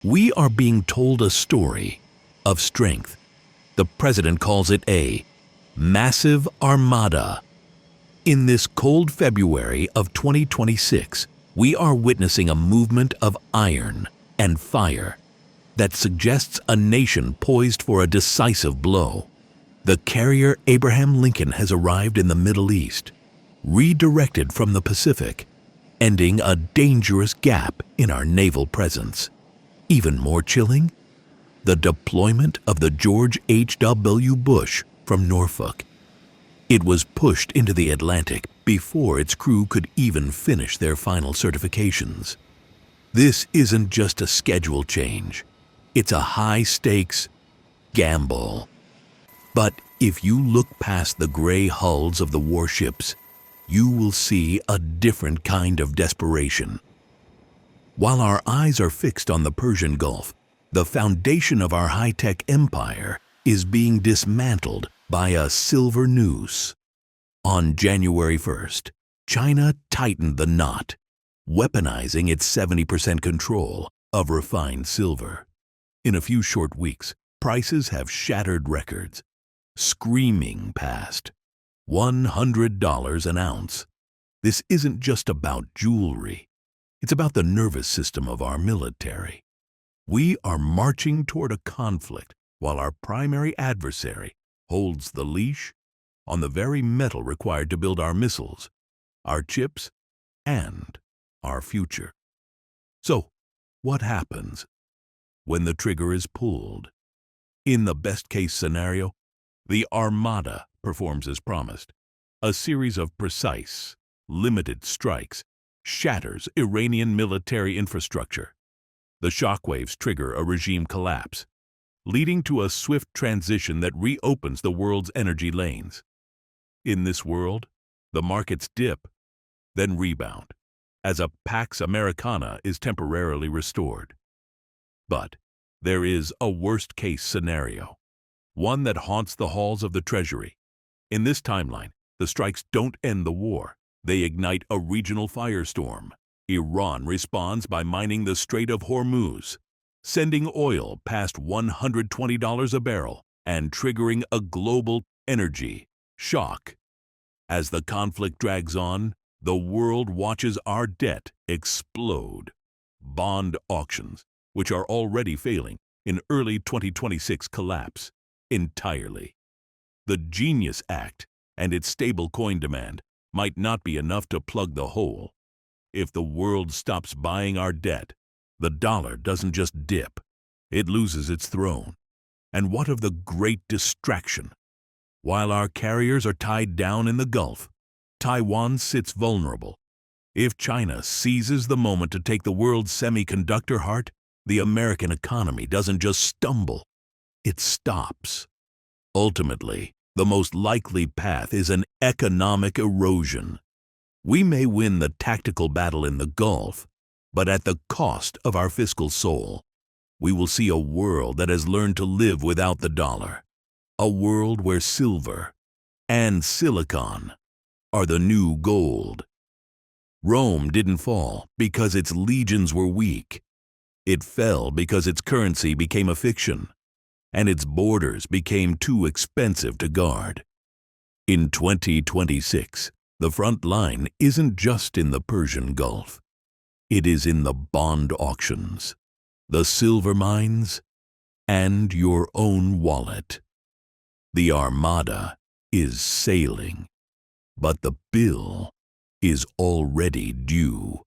We are being told a story of strength. The president calls it a massive armada. In this cold February of 2026, we are witnessing a movement of iron and fire that suggests a nation poised for a decisive blow. The carrier Abraham Lincoln has arrived in the Middle East, redirected from the Pacific, ending a dangerous gap in our naval presence. Even more chilling, the deployment of the George H.W. Bush from Norfolk. It was pushed into the Atlantic before its crew could even finish their final certifications. This isn't just a schedule change. It's a high-stakes gamble. But if you look past the gray hulls of the warships, you will see a different kind of desperation. While our eyes are fixed on the Persian Gulf, the foundation of our high-tech empire is being dismantled by a silver noose. On January 1st, China tightened the knot, weaponizing its 70% control of refined silver. In a few short weeks, prices have shattered records, screaming past $100 an ounce. This isn't just about jewelry. It's about the nervous system of our military. We are marching toward a conflict while our primary adversary holds the leash on the very metal required to build our missiles, our chips, and our future. So, what happens when the trigger is pulled? In the best-case scenario, the armada performs as promised. A series of precise, limited strikes shatters Iranian military infrastructure. The shockwaves trigger a regime collapse, leading to a swift transition that reopens the world's energy lanes. In this world, the markets dip, then rebound, as a Pax Americana is temporarily restored. But there is a worst-case scenario, one that haunts the halls of the Treasury. In this timeline, the strikes don't end the war. They ignite a regional firestorm. Iran responds by mining the Strait of Hormuz, sending oil past $120 a barrel and triggering a global energy shock. As the conflict drags on, the world watches our debt explode. Bond auctions, which are already failing, in early 2026 collapse entirely. The Genius Act and its stable coin demand might not be enough to plug the hole. If the world stops buying our debt, the dollar doesn't just dip, it loses its throne. And what of the great distraction? While our carriers are tied down in the Gulf, Taiwan sits vulnerable. If China seizes the moment to take the world's semiconductor heart, the American economy doesn't just stumble, it stops. Ultimately, the most likely path is an economic erosion. We may win the tactical battle in the Gulf, but at the cost of our fiscal soul. We will see a world that has learned to live without the dollar. A world where silver and silicon are the new gold. Rome didn't fall because its legions were weak. It fell because its currency became a fiction, and its borders became too expensive to guard. In 2026, the front line isn't just in the Persian Gulf. It is in the bond auctions, the silver mines, and your own wallet. The armada is sailing, but the bill is already due.